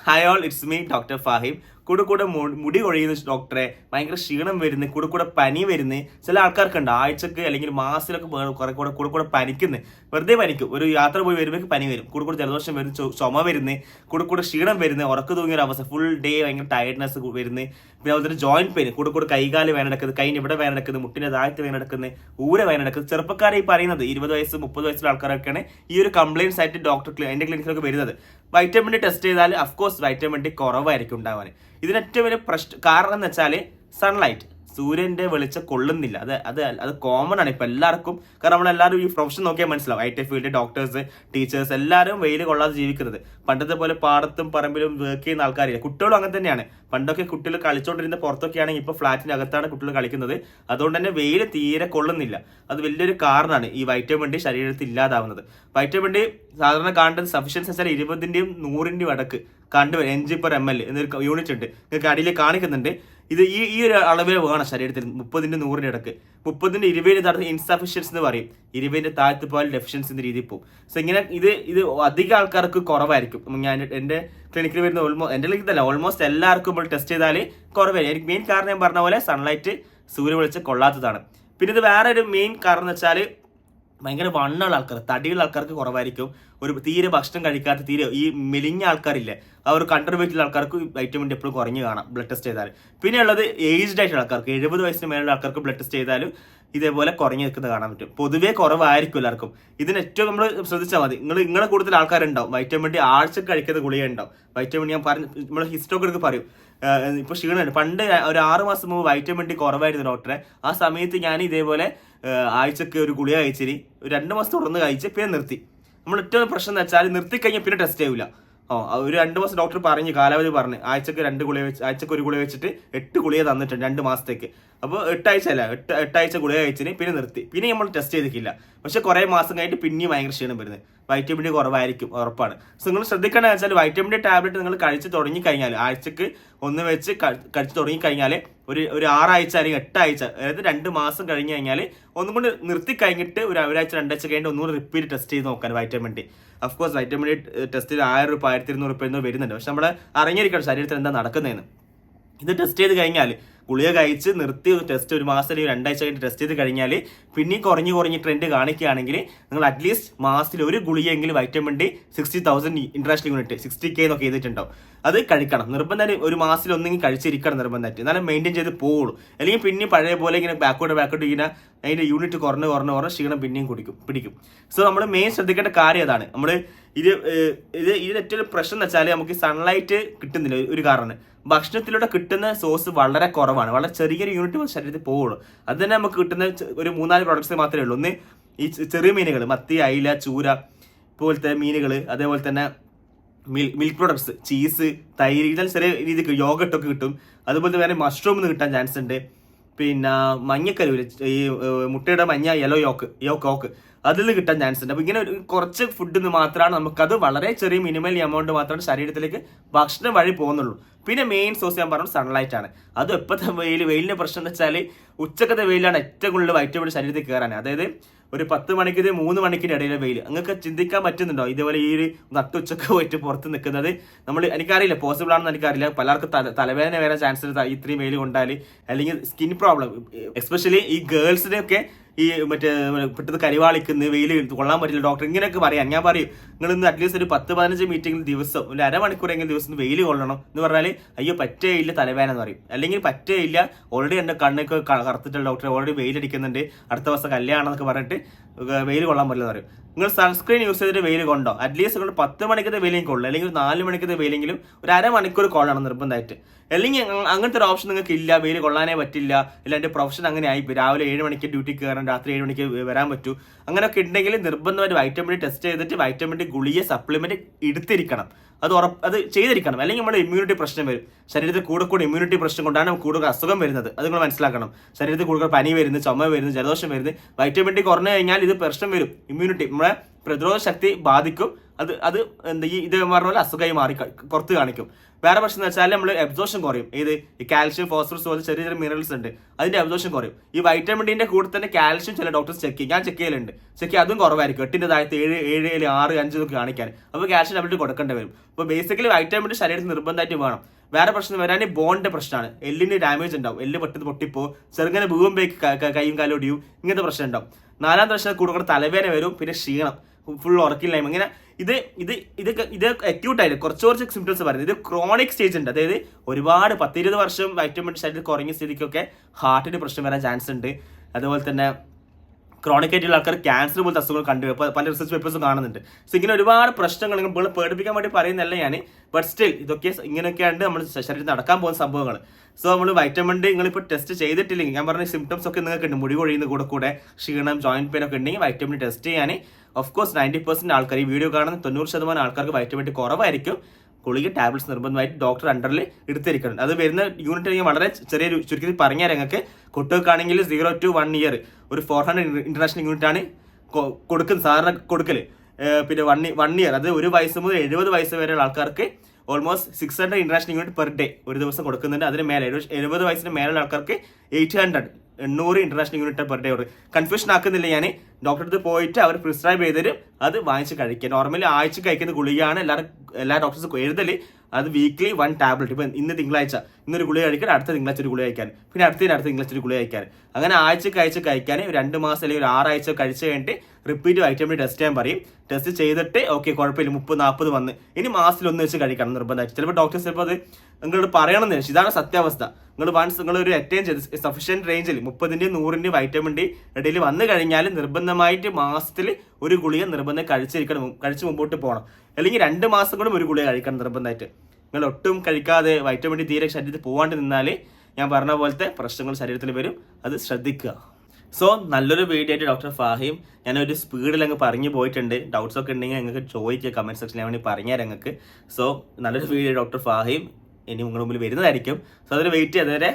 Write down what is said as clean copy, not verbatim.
Hi all, it's me doctor Fahim. കൂടെ മുടി കൊഴിയുന്ന ഡോക്ടറെ, ഭയങ്കര ക്ഷീണം വരുന്നു, കൂടെ പനി വരുന്നു. ചില ആൾക്കാർക്കുണ്ട് ആഴ്ചക്ക് അല്ലെങ്കിൽ മാസത്തിലൊക്കെ കൂടെ പനിക്കുന്നു, വെറുതെ പനിക്കും. ഒരു യാത്ര പോയി വരുമ്പോൾ പനി വരും, കൂടെ ജലദോഷം വരുന്നു, ചുമ വരുന്നു, കൂടെ ക്ഷീണം വരുന്നു, ഉറക്ക തൂങ്ങിയ ഒരു അവസ്ഥ, ഫുൾ ഡേ ഭയങ്കര ടയർഡ്നെസ് വരുന്നു. പിന്നെ അതുപോലെ ജോയിന്റ് പെയിൻ, കൂടെ കൈകാല് വേദന എടുക്കുന്നത്, കൈന് ഇവിടെ വേദന എടുക്കുന്നത്, മുട്ടിന്റെ താഴത്ത് വേദന എടുക്കുന്നത്, ഊര വേദന എടുക്കുന്നത്. ചെറുപ്പക്കാരെ ഈ പറയുന്നത് 20 വയസ്സ് 30 വയസ്സുള്ള ആൾക്കാരൊക്കെയാണ് ഈ ഒരു കംപ്ലയിൻസ് ആയിട്ട് എൻ്റെ ക്ലിനിക്കിലൊക്കെ വരുന്നത്. വൈറ്റമിൻ ഡി ടെസ്റ്റ് ചെയ്താൽ അഫ്കോഴ്സ് വൈറ്റമിൻ ഡി കുറവായിരിക്കും ഉണ്ടാവാൻ. ഇതിന് ഏറ്റവും വലിയ കാരണം എന്ന് വെച്ചാൽ സൺലൈറ്റ്, സൂര്യന്റെ വെളിച്ചം കൊള്ളുന്നില്ല. അത് കോമൺ ആണ് ഇപ്പൊ എല്ലാവർക്കും. കാരണം നമ്മളെല്ലാവരും ഈ പ്രൊഫഷൻ നോക്കിയാൽ മനസ്സിലാവും. IT ഫീൽഡ്, ഡോക്ടേഴ്സ്, ടീച്ചേഴ്സ് എല്ലാവരും വെയിൽ കൊള്ളാതെ ജീവിക്കുന്നത്. പണ്ടത്തെ പോലെ പാടത്തും പറമ്പിലും വർക്ക് ചെയ്യുന്ന ആൾക്കാരില്ല. കുട്ടികളും അങ്ങനെ തന്നെയാണ്. പണ്ടൊക്കെ കുട്ടികൾ കളിച്ചോണ്ടിരുന്ന പുറത്തൊക്കെ ആണെങ്കിൽ ഇപ്പൊ ഫ്ലാറ്റിനകത്താണ് കുട്ടികൾ കളിക്കുന്നത്. അതുകൊണ്ട് തന്നെ വെയിൽ തീരെ കൊള്ളുന്നില്ല. അത് വലിയൊരു കാരണമാണ് ഈ വൈറ്റമിൻ ഡി ശരീരത്തിൽ ഇല്ലാതാവുന്നത്. വൈറ്റമിൻ ഡി സാധാരണ കാണേണ്ടത് സഫിഷ്യൻസി വെച്ചാൽ 20ന്റെയും 100ന്റെയും ഇടക്ക് കണ്ടുവരും. mg/ml എന്നൊരു യൂണിറ്റ് ഉണ്ട്, നിങ്ങൾക്ക് അടിയിൽ കാണിക്കുന്നുണ്ട്. ഇത് ഈ ഒരു അളവിൽ വേണം ശരീരത്തിൽ. 30ന്റെ 100ന്റെ ഇടക്ക്. 30ന്റെ 20ന്റെ താഴത്ത് ഇൻസഫിഷ്യൻസ് എന്ന് പറയും. 20ന്റെ താഴത്ത് പോയാൽ ഡെഫിഷ്യൻസി എന്ന രീതിയിൽ പോകും. സോ ഇങ്ങനെ ഇത് അധികം ആൾക്കാർക്ക് കുറവായിരിക്കും. ഞാൻ എൻ്റെ ക്ലിനിക്കിൽ വരുന്ന എൻ്റെ ക്ലിനിക്കല്ല, ഓൾമോസ്റ്റ് എല്ലാവർക്കും ഇപ്പോൾ ടെസ്റ്റ് ചെയ്താൽ കുറവായിരിക്കും. എനിക്ക് മെയിൻ കാരണം ഞാൻ പറഞ്ഞ പോലെ സൺലൈറ്റ്, സൂര്യവെളിച്ചം കൊള്ളാത്തതാണ്. പിന്നെ ഇത് വേറെ ഒരു മെയിൻ കാരണം എന്ന് വെച്ചാൽ ഭയങ്കര വണ്ണുള്ള ആൾക്കാർ, തടിയുള്ള ആൾക്കാർക്ക് കുറവായിരിക്കും. ഒരു തീരെ ഭക്ഷണം കഴിക്കാത്ത, തീരെ ഈ മെലിഞ്ഞ ആൾക്കാരില്ലേ, ആ ഒരു കണ്ടർ വെയിറ്റുള്ള ആൾക്കാർക്ക് വൈറ്റമിൻ ഡി എപ്പോഴും കുറഞ്ഞു കാണാം ബ്ലഡ് ടെസ്റ്റ് ചെയ്താൽ. പിന്നെ ഉള്ളത് ഏജ്ഡ് ആയിട്ടുള്ള ആൾക്കാർക്ക്, 70 വയസ്സിന് മേലുള്ള ആൾക്കാർക്ക് ബ്ലഡ് ടെസ്റ്റ് ചെയ്താലും ഇതേപോലെ കുറഞ്ഞു നിൽക്കുന്നത് കാണാൻ പറ്റും. പൊതുവേ കുറവായിരിക്കും എല്ലാവർക്കും. ഇതിന് ഏറ്റവും നമ്മൾ ശ്രദ്ധിച്ചാൽ മതി. നിങ്ങളെ കൂടുതൽ ആൾക്കാരുണ്ടാവും വൈറ്റമിൻ ഡി ആഴ്ചക്ക് കഴിക്കുന്ന ഗുളിക ഉണ്ടാവും. വൈറ്റമിൻ ഞാൻ പറഞ്ഞു, നമ്മൾ ഹിസ്റ്റോക്കെ പറയും. ഇപ്പൊ ക്ഷീണമുണ്ട്. പണ്ട് ഒരു 6 മാസം മുമ്പ് വൈറ്റമിൻ ഡി കുറവായിരുന്നു ഡോക്ടറെ. ആ സമയത്ത് ഞാൻ ഇതേപോലെ ആഴ്ചക്ക് ഒരു ഗുളിക കഴിച്ചിന്, ഒരു 2 മാസം തുടർന്ന് കഴിച്ച് പിന്നെ നിർത്തി. നമ്മൾ ഏറ്റവും പ്രശ്നം എന്ന് വെച്ചാൽ നിർത്തി കഴിഞ്ഞാൽ പിന്നെ ടെസ്റ്റ് ചെയ്യൂല. ഒരു 2 മാസം ഡോക്ടർ പറഞ്ഞു, കാലാവധി പറഞ്ഞ് ആഴ്ചക്ക് 2 ഗുളിക വെച്ച്, ആഴ്ചക്ക് ഒരു ഗുളിക വെച്ചിട്ട് 8 ഗുളിക തന്നിട്ടുണ്ട് 2 മാസത്തേക്ക്. അപ്പോൾ 8 ആഴ്ച അല്ല, 8 ആഴ്ച ഗുളിക കഴിച്ചിന്, പിന്നെ നിർത്തി. പിന്നെ നമ്മൾ ടെസ്റ്റ് ചെയ്തിട്ടില്ല. പക്ഷെ കുറേ മാസം കഴിഞ്ഞിട്ട് പിന്നെയും ഭയങ്കര ക്ഷീണം വരുന്നത്. വൈറ്റമിൻ ഡി കുറവായിരിക്കും, ഉറപ്പാണ്. സോ നിങ്ങൾ ശ്രദ്ധിക്കേണ്ടത് വെച്ചാൽ വൈറ്റമിൻ ഡി ടാബ്ലറ്റ് നിങ്ങൾ കഴിച്ച് തുടങ്ങിക്കഴിഞ്ഞാൽ, ആഴ്ചക്ക് 1 വെച്ച് കഴിച്ച് തുടങ്ങിക്കഴിഞ്ഞാൽ ഒരു 6 ആഴ്ച അല്ലെങ്കിൽ 8 ആഴ്ച, അതായത് 2 മാസം കഴിഞ്ഞ് കഴിഞ്ഞാൽ ഒന്നും കൊണ്ട് നിർത്തി കഴിഞ്ഞിട്ട് ഒരാഴ്ച 2 ആഴ്ച കഴിഞ്ഞിട്ട് ഒന്നുകൂടി റിപ്പീറ്റ് ടെസ്റ്റ് ചെയ്ത് നോക്കാൻ vitamin D. Of course vitamin D ടെസ്റ്റിൽ 1000 രൂപ 1200 രൂപ എന്നോ വരുന്നുണ്ട്. പക്ഷെ നമ്മൾ അറിഞ്ഞിരിക്കണം ശരീരത്തിൽ എന്താ നടക്കുന്നതെന്ന്. ഇത് ടെസ്റ്റ് ചെയ്ത് കഴിഞ്ഞാൽ, ഗുളിക കഴിച്ച് നിർത്തി ടെസ്റ്റ് ഒരു മാസം അല്ലെങ്കിൽ 2 ആഴ്ച കഴിഞ്ഞ് ടെസ്റ്റ് ചെയ്ത് കഴിഞ്ഞാൽ പിന്നെയും കുറഞ്ഞ് ട്രെൻഡ് കാണിക്കുകയാണെങ്കിൽ നിങ്ങൾ അറ്റ്ലീസ്റ്റ് മാസത്തിൽ ഒരു ഗുളികയെങ്കിലും vitamin D 60,000 international unit 60K എന്നൊക്കെ ചെയ്തിട്ടുണ്ടാവും. അത് കഴിക്കണം നിർബന്ധം. ഒരു മാസത്തിൽ ഒന്നെങ്കിൽ കഴിച്ചിരിക്കണം നിർബന്ധമായിട്ട്, എന്നാലും മെയിൻറ്റെയിൻ ചെയ്ത് പോകുള്ളൂ. അല്ലെങ്കിൽ പിന്നെ പഴയ പോലെ ഇങ്ങനെ ബാക്കോട്ട് ഇങ്ങനെ അതിൻ്റെ യൂണിറ്റ് കുറഞ്ഞ് ക്ഷീണം പിന്നെയും പിടിക്കും. സോ നമ്മൾ മെയിൻ ശ്രദ്ധിക്കേണ്ട കാര്യം അതാണ്. നമ്മൾ ഇതിന് ഏറ്റവും പ്രശ്നം എന്ന് വെച്ചാൽ നമുക്ക് സൺലൈറ്റ് കിട്ടുന്നില്ല. ഒരു കാരണം ഭക്ഷണത്തിലൂടെ കിട്ടുന്ന സോഴ്സ് വളരെ കുറവാണ്. വളരെ ചെറിയൊരു യൂണിറ്റ് ശരീരത്തിൽ പോവുള്ളൂ. അത് തന്നെ നമുക്ക് കിട്ടുന്ന ഒരു 3-4 പ്രോഡക്ട്സ് മാത്രമേ ഉള്ളൂ. ഒന്ന് ഈ ചെറിയ മീനുകൾ, മത്തി, അയില, ചൂര പോലത്തെ മീനുകൾ, അതേപോലെ തന്നെ മിൽക്ക് പ്രോഡക്ട്സ്, ചീസ്, തൈര്, ഇതെല്ലാം ചെറിയ രീതിക്ക് യോഗട്ടൊക്കെ കിട്ടും. അതുപോലെ വേറെ മഷ്റൂമിൽ നിന്ന് കിട്ടാൻ ചാൻസ് ഉണ്ട്. പിന്നെ മഞ്ഞക്കരുവിൽ ഈ മുട്ടയുടെ മഞ്ഞ യെല്ലോ യോക്ക് അതിൽ നിന്ന് കിട്ടാൻ ചാൻസ് ഉണ്ട്. അപ്പോൾ ഇങ്ങനെ കുറച്ച് ഫുഡിൽ നിന്ന് മാത്രമാണ് നമുക്കത് വളരെ ചെറിയ മിനിമൽ എമൗണ്ട് മാത്രമാണ് ശരീരത്തിലേക്ക് ഭക്ഷണം വഴി പോകുന്നുള്ളൂ. പിന്നെ മെയിൻ സോഴ്സ് ഞാൻ പറഞ്ഞു സൺലൈറ്റ് ആണ്. അതും എപ്പോഴത്തെ വെയിലിൻ്റെ പ്രശ്നം എന്ന് വെച്ചാൽ ഉച്ചക്കത്തെ വെയിലാണ് ഏറ്റവും കൂടുതൽ വൈറ്റമിൻ ശരീരത്തിൽ കയറാൻ. അതായത് ഒരു 10 മണിക്ക് 3 മണിക്കിൻ്റെ ഇടയിലെ വെയിൽ. നിങ്ങൾക്ക് ചിന്തിക്കാൻ പറ്റുന്നുണ്ടോ ഇതേപോലെ ഈ ഒരു നട്ടുച്ചക്ക് പോയിട്ട് പുറത്ത് നിൽക്കുന്നത്? എനിക്കറിയില്ല, പോസിബിൾ ആണെന്ന് എനിക്കറിയില്ല. പലർക്കും തലവേദന വരാൻ ചാൻസ് ഉണ്ട് ഇത്രയും വെയിൽ കൊണ്ടാൽ, അല്ലെങ്കിൽ സ്കിൻ പ്രോബ്ലം. എസ്പെഷ്യലി ഈ ഗേൾസിനെയൊക്കെ ഈ പെട്ടെന്ന് കരിവാളിക്കുന്ന, വെയിൽ കൊള്ളാൻ പറ്റില്ല ഡോക്ടർ, ഇങ്ങനെയൊക്കെ പറയാം. ഞാൻ പറയും, നിങ്ങൾ ഇന്ന് അറ്റ്ലീസ്റ്റ് ഒരു 10-15 മീറ്റിംഗിൽ ദിവസം ഒരു അരമണിക്കൂറെങ്കിലും ദിവസം വെയിൽ കൊള്ളണം എന്ന് പറഞ്ഞാൽ അയ്യോ പറ്റേയില്ല തലവേദന എന്ന് പറയും. അല്ലെങ്കിൽ പറ്റേയില്ല, ഓൾറെഡി എൻ്റെ കണ്ണൊക്കെ കറുത്തിട്ടുള്ള ഡോക്ടർ, ഓൾറെഡി വെയിലടിക്കുന്നുണ്ട്, അടുത്ത ദിവസം കല്യാണം എന്നൊക്കെ പറഞ്ഞിട്ട് വെയിൽ കൊള്ളാൻ പറ്റില്ല പറയും. നിങ്ങൾ സൺസ്ക്രീൻ യൂസ് ചെയ്തിട്ട് വെയിൽ കൊണ്ടോ അറ്റ്ലീസ്റ്റ് നിങ്ങൾ 10 മണിക്കത്തെ വെയിലെങ്കിലും കൊള്ളു, അല്ലെങ്കിൽ 4 മണിക്കത്തെ വെയിലെങ്കിലും ഒരു അരമണിക്കൂർ കൊള്ളണം നിർബന്ധമായിട്ട്. അല്ലെങ്കിൽ അങ്ങനത്തെ ഒരു ഓപ്ഷൻ നിങ്ങൾക്ക് ഇല്ല, വെയിൽ കൊള്ളാനേ പറ്റില്ല, ഇല്ല എൻ്റെ പ്രൊഫഷൻ അങ്ങനെ ആയി, രാവിലെ 7 മണിക്ക് ഡ്യൂട്ടിക്ക് കയറാൻ, രാത്രി 7 മണിക്ക് വരാൻ പറ്റൂ, അങ്ങനെയൊക്കെ ഉണ്ടെങ്കിൽ നിർബന്ധമായിട്ട് വൈറ്റമിൻ ഡി ടെസ്റ്റ് ചെയ്തിട്ട് വൈറ്റമിൻ ഡി ഗുളിക സപ്ലിമെന്റ് എടുത്തിരിക്കണം. അത് ചെയ്തിരിക്കണം. അല്ലെങ്കിൽ നമ്മുടെ ഇമ്മ്യൂണിറ്റി പ്രശ്നം വരും. ശരീരത്തിൽ കൂടെ ഇമ്മ്യൂണിറ്റി പ്രശ്നം കൊണ്ടാണ് കൂടുതൽ അസുഖം വരുന്നത്. അത് നിങ്ങൾ മനസ്സിലാക്കണം. ശരീരത്തിൽ കൂടുതൽ പനി വരുന്നു, ചുമ വരുന്നു, ജലദോഷം വരുന്നു. വൈറ്റമിൻ ഡി കുറഞ്ഞു കഴിഞ്ഞാൽ ഇത് പ്രശ്നം വരും. ഇമ്മ്യൂണിറ്റി, നമ്മളെ പ്രതിരോധ ശക്തി ബാധിക്കും. അത് എന്താ ഈ ഇത് പറഞ്ഞ പോലെ അസുഖമായി മാറി പുറത്ത് കാണിക്കും. വേറെ പ്രശ്നം എന്ന് വെച്ചാൽ നമ്മൾ അബ്സോർഷൻ കുറയും. ഏത് ഈ കാൽഷ്യം, ഫോസ്ഫറസ് പോലെ ചെറിയ ചെറിയ മിനറൽസ് ഉണ്ട്, അതിന്റെ അബ്സോർഷൻ കുറയും. ഈ വൈറ്റമിൻ ഡിന്റെ കൂടെ തന്നെ കാൽഷ്യം ചില ഡോക്ടേഴ്സ് ചെക്ക് ചെയ്യും, ഞാൻ ചെക്ക് ചെയ്യലുണ്ട്. ചെക്ക് ചെയ്യും, അതും കുറവായിരിക്കും. 8ന്റെ താഴത്ത് 7, 7, 6, 5 ഒക്കെ കാണിക്കാൻ. അപ്പോൾ കാൽഷ്യം ടാബ്ലറ്റ് കൊടുക്കേണ്ടി വരും. അപ്പോൾ ബേസിക്കലി വൈറ്റമിൻ ഡി ശരീരത്തിൽ നിർബന്ധമായിട്ട് വേണം. വേറെ പ്രശ്നം വരാൻ ബോണിന്റെ പ്രശ്നമാണ്. എല്ലിന് ഡാമേജ് ഉണ്ടാവും, എല്ല് പെട്ടെന്ന് പൊട്ടിപ്പോ, ചെറുങ്ങനെ ഭൂമിലേക്ക് കൈയും കാലും ഒടിയും, ഇങ്ങനത്തെ പ്രശ്നം ഉണ്ടാവും. 4ാമത്തെ പ്രശ്നം കൂടുതൽ തലവേദന വരും, പിന്നെ ക്ഷീണം, ഫുൾ ഉറക്കില്ലായ്മ. ഇങ്ങനെ ഇത് അക്യൂട്ട് ആയിട്ട് കുറച്ച് സിംറ്റംസ് പറയുന്നത്. ഇത് ക്രോണിക് സ്റ്റേജ് ഉണ്ട്, അതായത് ഒരുപാട് 10-20 വർഷം വൈറ്റമിൻ ഡി ശരീരത്തിൽ കുറഞ്ഞ സ്ഥിതിക്കൊക്കെ ഹാർട്ടിന് പ്രശ്നം വരാൻ ചാൻസ് ഉണ്ട്. അതുപോലെ തന്നെ ക്രോണിക് ആയിട്ടുള്ള ആൾക്കാർ ക്യാൻസർ പോലത്തെ അസുഖങ്ങൾ പല റിസർച്ച് പേപ്പേഴ്സും കാണുന്നുണ്ട്. സോ ഇങ്ങനെ ഒരുപാട് പ്രശ്നങ്ങൾ നിങ്ങൾ പേടിപ്പിക്കാൻ വേണ്ടി പറയുന്നതല്ല ഞാൻ, ബട്ട് സ്റ്റിൽ ഇതൊക്കെ ഇങ്ങനെയൊക്കെയാണ് നമ്മൾ ശരീരത്തിൽ നടക്കാൻ പോകുന്ന സംഭവങ്ങൾ. സോ നമ്മൾ വൈറ്റമിൻ ഡി നിങ്ങളിപ്പോൾ ടെസ്റ്റ് ചെയ്തിട്ടില്ലെങ്കിൽ, ഞാൻ പറഞ്ഞ സിംറ്റംസ് ഒക്കെ നിങ്ങൾക്ക് ഉണ്ട്, മുടി കൊഴിയുന്ന കൂടെ ക്ഷീണം, ജോയിന്റ് പെയിൻ ഒക്കെ ഉണ്ടെങ്കിൽ വൈറ്റമിൻ ഡി ടെസ്റ്റ് ചെയ്യാൻ ഓഫ് കോഴ്സ് 90% ആൾക്കാർ, ഈ വീഡിയോ കാണുന്ന 90% ആൾക്കാർക്ക് വൈറ്റമിൻ ഡി കുറവായിരിക്കും. ഗുളിക ടാബ്ലറ്റ്സ് നിർബന്ധമായിട്ട് ഡോക്ടർ അണ്ടറിൽ എടുത്തിരിക്കണം. അത് വരുന്ന യൂണിറ്റ് ഞാൻ വളരെ ചെറിയ ചുരുക്കത്തിൽ പറഞ്ഞാൽ ഞങ്ങൾക്ക് കുട്ടികൾക്കാണെങ്കിൽ 0 to 1 year ഒരു 400 ഇന്റർനാഷണൽ യൂണിറ്റ് ആണ് കൊടുക്കുന്നത്, സാധാരണ കൊടുക്കല്. പിന്നെ 1 year, അത് 1 വയസ്സ് മുതൽ 70 വയസ്സ് വരെയുള്ള ആൾക്കാർക്ക് almost 600 international unit per day ഒരു ദിവസം കൊടുക്കുന്നുണ്ട്. അതിന് മേലെ 70 വയസ്സിന് മേലുള്ള ആൾക്കാർക്ക് 800 international unit per day. Confusion ആക്കുന്നില്ല ഞാൻ. ഡോക്ടറെ അടുത്ത് പോയിട്ട് അവർ പ്രിസ്ക്രൈബ് ചെയ്തരും, അത് വാങ്ങിച്ച് കഴിക്കുക. നോർമലി ആഴ്ച കഴിക്കുന്ന ഗുളികയാണ് എല്ലാ ഡോക്ടേഴ്സും എഴുതല്. അത് വീക്ക്ലി 1 ടാബ്ലറ്റ്. ഇപ്പം ഇന്ന് തിങ്കളാഴ്ച ഇന്നൊരു ഗുളിക കഴിക്കാൻ, അടുത്ത തിങ്കളാഴ്ച ഒരു ഗുളിക കഴിക്കാൻ, പിന്നെ അടുത്ത തിങ്കളാഴ്ച ഒരു ഗുളിക കഴിക്കാൻ, അങ്ങനെ ആഴ്ച കഴിക്കാൻ 2 മാസം അല്ലെങ്കിൽ ഒരു 6 ആഴ്ച കഴിച്ച് കഴിഞ്ഞിട്ട് റിപ്പീറ്റ് വൈറ്റമിൻ ഡി ടെസ്റ്റ് ചെയ്യാൻ പറയും. ടെസ്റ്റ് ചെയ്തിട്ട് ഓക്കെ കുഴപ്പമില്ല 30-40 വന്ന് ഇനി മാസത്തിൽ 1 വെച്ച് കഴിക്കണം നിർബന്ധമായിട്ട്. ചിലപ്പോൾ ഡോക്ടേഴ്സ് ചിലപ്പോൾ അത് നിങ്ങളോട് പറയണമെന്ന് വെച്ചാൽ ഇതാണ് സത്യാവസ്ഥ. നിങ്ങൾ ഒരു അറ്റൈൻ ചെയ്ത് സഫീഷ്യന്റ് റേഞ്ചിൽ 30-ന്റെയും 100-ന്റെയും വൈറ്റമിൻ ഡി ഇടയിൽ വന്നു കഴിഞ്ഞാൽ നിർബന്ധമായിട്ട് മാസത്തിൽ ഒരു ഗുളിക നിർബന്ധം കഴിച്ച് മുമ്പോട്ട് പോകണം. അല്ലെങ്കിൽ 2 മാസം കൂടെ ഒരു ഗുളിക കഴിക്കണം നിർബന്ധമായിട്ട്. നിങ്ങൾ ഒട്ടും കഴിക്കാതെ വൈറ്റമിൻ ഡി തീരെ ശരീരത്തിൽ പോകാണ്ട് നിന്നാൽ ഞാൻ പറഞ്ഞ പോലത്തെ പ്രശ്നങ്ങൾ ശരീരത്തിൽ വരും, അത് ശ്രദ്ധിക്കുക. സോ നല്ലൊരു വീഡിയോ ആയിട്ട് ഡോക്ടർ ഫാഹിം ഞാനൊരു സ്പീഡിൽ അങ്ങ് പറഞ്ഞു പോയിട്ടുണ്ട്. ഡൗട്ട്സ് ഒക്കെ ഉണ്ടെങ്കിൽ നിങ്ങൾക്ക് ചോദിക്കുക കമൻറ്റ് സെക്ഷനിൽ വേണ്ടി പറഞ്ഞുതരാം നിങ്ങൾക്ക്. സോ നല്ലൊരു വീഡിയോ ഡോക്ടർ ഫാഹിം ഇനി നിങ്ങളുടെ മുമ്പിൽ വരുന്നതായിരിക്കും. സോ അതിൽ വെയിറ്റ് ചെയ്തവരെ